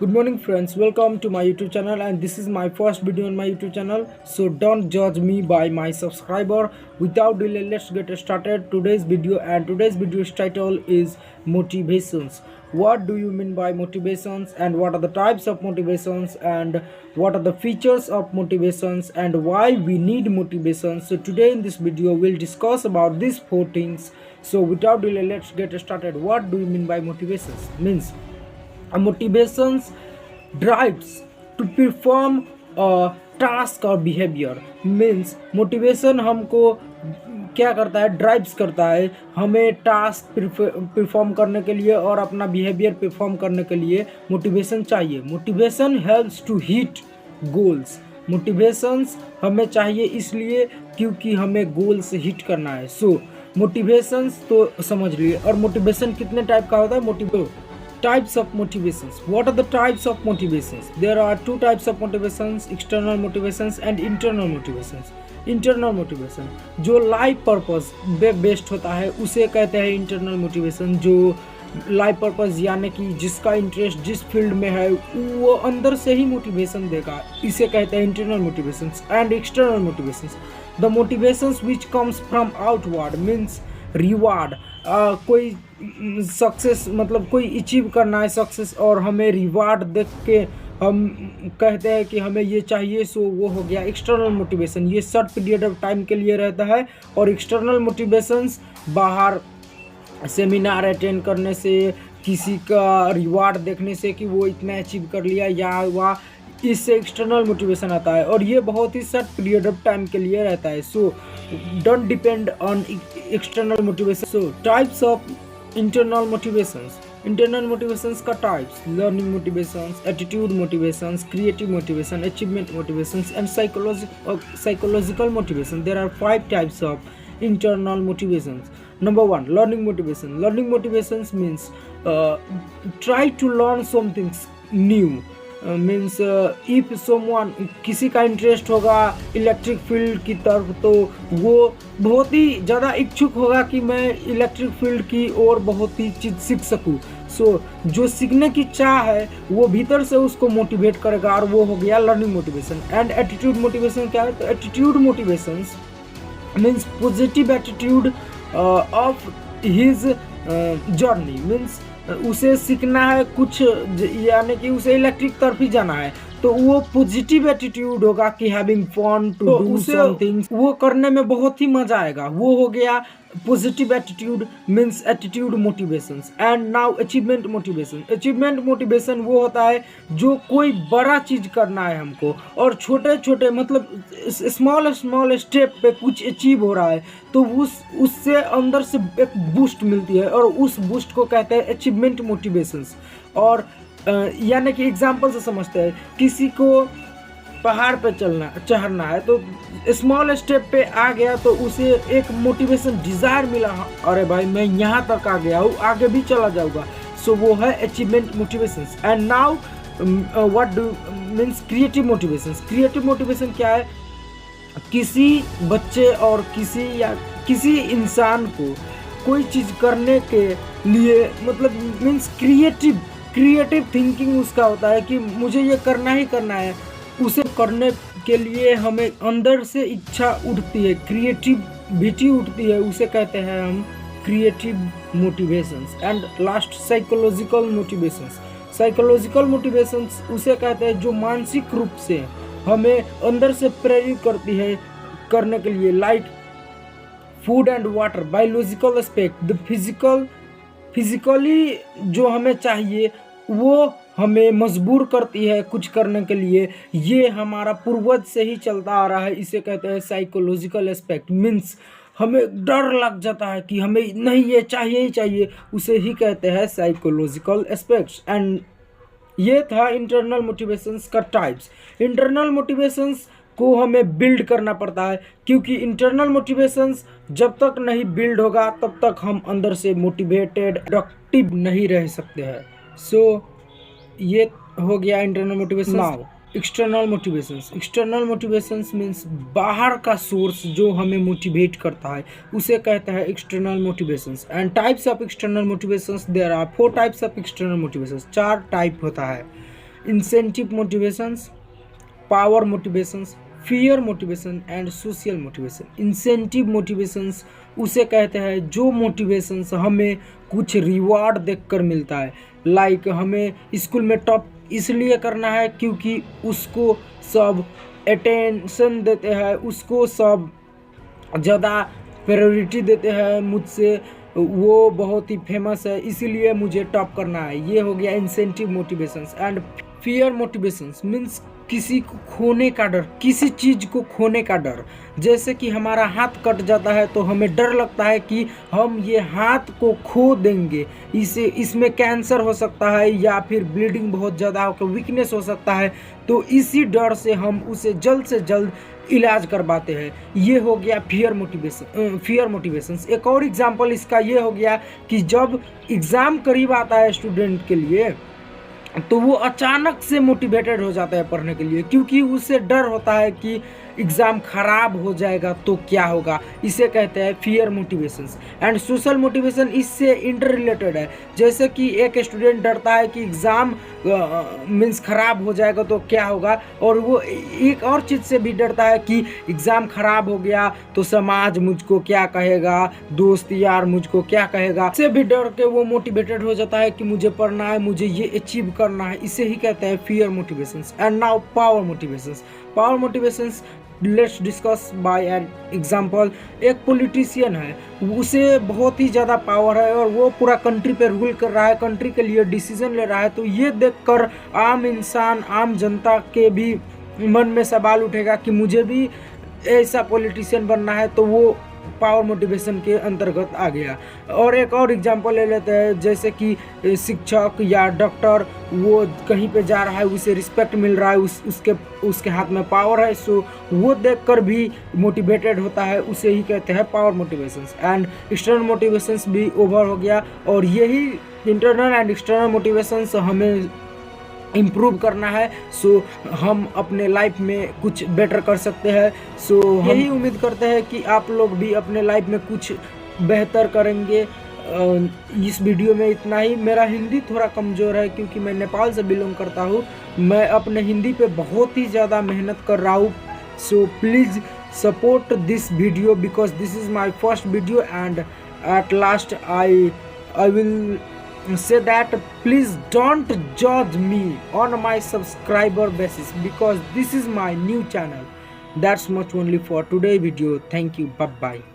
Good morning friends, welcome to my YouTube channel and this is my first video on my YouTube channel. So don't judge me by my subscriber. Without delay, let's get started today's video, and today's video's title is motivations. What do you mean by motivations, and what are the types of motivations, and what are the features of motivations, and why we need motivations? So today in this video we'll discuss about these four things. So without delay, let's get started. What do you mean by motivations? Means motivations drives to perform a task or behavior. Means motivation हमको क्या करता है, drives करता है हमें task perform करने के लिए और अपना बिहेवियर परफॉर्म करने के लिए मोटिवेशन चाहिए. Motivation helps to hit goals. Motivations हमें चाहिए इसलिए क्योंकि हमें गोल्स हिट करना है. सो मोटिवेशंस तो समझ लिए. और मोटिवेशन कितने टाइप का होता है? Types of motivations. What are the types of motivations? There are two types of motivations: external motivations and internal motivations. Internal motivation जो लाइफ पर्पस बेस्ड होता है उसे कहते हैं इंटरनल मोटिवेशन. जो लाइफ पर्पस यानी कि जिसका इंटरेस्ट जिस फील्ड में है वो अंदर से ही मोटिवेशन देगा, इसे कहते हैं internal motivations. And external motivations, the motivations which comes from outward, means reward. कोई सक्सेस मतलब कोई अचीव करना है सक्सेस और हमें रिवार्ड देख के हम कहते हैं कि हमें ये चाहिए, सो वो हो गया एक्सटर्नल मोटिवेशन. ये शॉर्ट पीरियड ऑफ टाइम के लिए रहता है. और एक्सटर्नल मोटिवेशंस बाहर सेमिनार अटेंड करने से, किसी का रिवार्ड देखने से कि वो इतना अचीव कर लिया या वह, इससे एक्सटर्नल मोटिवेशन आता है. और ये बहुत ही शॉर्ट पीरियड ऑफ टाइम के लिए रहता है. So don't depend on external motivation. So types of internal motivations. Internal motivations का types: learning motivations, attitude motivations, creative motivation, achievement motivations and psychological motivation. There are 5 types of internal motivations. Number 1, learning motivation. Learning motivations means try to learn something new. Means if someone, किसी का interest होगा electric field की तरफ तो वो बहुत ही ज़्यादा इच्छुक होगा कि मैं इलेक्ट्रिक फील्ड की और बहुत ही चीज़ सीख सकूँ. सो जो सीखने की चाह है वो भीतर से उसको मोटिवेट करेगा और वो हो गया learning motivation. And attitude motivation क्या है? तो attitude motivations means positive attitude of his journey. Means उसे सीखना है कुछ, यानी कि उसे इलेक्ट्रिक तरफ ही जाना है तो वो पॉजिटिव एटीट्यूड होगा कि having fun to do something, वो करने में बहुत ही मजा आएगा. वो हो गया positive attitude means attitude motivations. And now achievement motivation. Achievement motivation वो होता है जो कोई बड़ा चीज़ करना है हमको और छोटे छोटे मतलब स्मॉल स्टेप पे कुछ अचीव हो रहा है तो उससे अंदर से एक बूस्ट मिलती है और उस बूस्ट को कहते हैं अचीवमेंट मोटिवेशंस. और यानी कि एग्जाम्पल से समझते हैं, किसी को पहाड़ पे चढ़ना है तो स्मॉल स्टेप पे आ गया तो उसे एक मोटिवेशन डिज़ायर मिला, अरे भाई मैं यहाँ तक आ गया हूँ, आगे भी चला जाऊँगा. सो वो है achievement motivations. And now what do means creative motivations. Creative motivation क्या है? किसी बच्चे और किसी इंसान को कोई चीज़ करने के लिए मतलब मीन्स क्रिएटिव थिंकिंग उसका होता है कि मुझे ये करना ही करना है. उसे करने के लिए हमें अंदर से इच्छा उठती है, क्रिएटिविटी उठती है, उसे कहते हैं हम creative motivations. And last psychological motivations. Psychological motivations उसे कहते हैं जो मानसिक रूप से हमें अंदर से प्रेरित करती है करने के लिए, like food and water. Biological aspect, the physically जो हमें चाहिए वो हमें मजबूर करती है कुछ करने के लिए, ये हमारा पूर्वज से ही चलता आ रहा है, इसे कहते हैं साइकोलॉजिकल एस्पेक्ट. मीन्स हमें डर लग जाता है कि हमें नहीं ये चाहिए ही चाहिए, उसे ही कहते हैं साइकोलॉजिकल एस्पेक्ट्स. एंड ये था इंटरनल मोटिवेशंस का टाइप्स. इंटरनल मोटिवेशंस को हमें बिल्ड करना पड़ता है क्योंकि इंटरनल मोटिवेशंस जब तक नहीं बिल्ड होगा तब तक हम अंदर से मोटिवेटेड प्रोडक्टिव नहीं रह सकते हैं. सो ये हो गया internal motivation. Now external motivations. External motivations means बाहर का सोर्स जो हमें मोटिवेट करता है उसे कहता है external motivations. And types of external motivations, there are 4 types of external motivations. 4 type होता है. Incentive motivations, power motivations, fear motivation and social motivation. Incentive motivations उसे कहते हैं जो मोटिवेशंस हमें कुछ रिवॉर्ड देखकर मिलता है। लाइक हमें स्कूल में टॉप इसलिए करना है क्योंकि उसको सब अटेंशन देते हैं, उसको सब ज़्यादा प्रायोरिटी देते हैं मुझसे, वो बहुत ही फेमस है इसीलिए मुझे टॉप करना है। ये हो गया incentive motivations. And fear motivations means किसी को खोने का डर, किसी चीज़ को खोने का डर। जैसे कि हमारा हाथ कट जाता है तो हमें डर लगता है कि हम ये हाथ को खो देंगे, इसमें कैंसर हो सकता है या फिर ब्लीडिंग बहुत ज़्यादा होकर वीकनेस हो सकता है, तो इसी डर से हम उसे जल्द से जल्द इलाज करवाते हैं। ये हो गया फियर मोटिवेशंस। एक और एग्जांपल इसका ये हो गया कि जब एग्ज़ाम करीब आता है स्टूडेंट के लिए तो वो अचानक से मोटिवेटेड हो जाता है पढ़ने के लिए, क्योंकि उसे डर होता है कि एग्ज़ाम खराब हो जाएगा तो क्या होगा। इसे कहते हैं fear motivations. And social motivation इससे इंटर रिलेटेड है। जैसे कि एक स्टूडेंट डरता है कि एग्ज़ाम मीन्स खराब हो जाएगा तो क्या होगा, और वो एक और चीज़ से भी डरता है कि एग्ज़ाम खराब हो गया तो समाज मुझको क्या कहेगा, दोस्त यार मुझको क्या कहेगा। इससे भी डर के वो मोटिवेटेड हो जाता है कि मुझे पढ़ना है, मुझे ये अचीव करना है। इसे ही कहते हैं fear motivations. And now power motivations. Power motivations let's discuss by an example. एक पॉलिटिशियन है, उसे बहुत ही ज़्यादा पावर है और वो पूरा कंट्री पे रूल कर रहा है, कंट्री के लिए डिसीजन ले रहा है। तो ये देखकर आम इंसान, आम जनता के भी मन में सवाल उठेगा कि मुझे भी ऐसा पॉलिटिशियन बनना है, तो वो पावर मोटिवेशन के अंतर्गत आ गया। और एक और एग्जांपल ले लेते हैं, जैसे कि शिक्षक या डॉक्टर, वो कहीं पे जा रहा है, उसे रिस्पेक्ट मिल रहा है, उसके हाथ में पावर है, सो वो देखकर भी मोटिवेटेड होता है। उसे ही कहते हैं power motivations. And external motivations भी ओवर हो गया, और यही इंटरनल एंड एक्सटर्नल मोटिवेशंस हमें इम्प्रूव करना है, सो हम अपने लाइफ में कुछ बेटर कर सकते हैं। सो यही उम्मीद करते हैं कि आप लोग भी अपने लाइफ में कुछ बेहतर करेंगे। इस वीडियो में इतना ही। मेरा हिंदी थोड़ा कमज़ोर है क्योंकि मैं नेपाल से बिलोंग करता हूँ। मैं अपने हिंदी पे बहुत ही ज़्यादा मेहनत कर रहा हूँ। So please support this video because this is my first video and at last I will say that please don't judge me on my subscriber basis because this is my new channel. That's much only for today video. Thank you. Bye bye.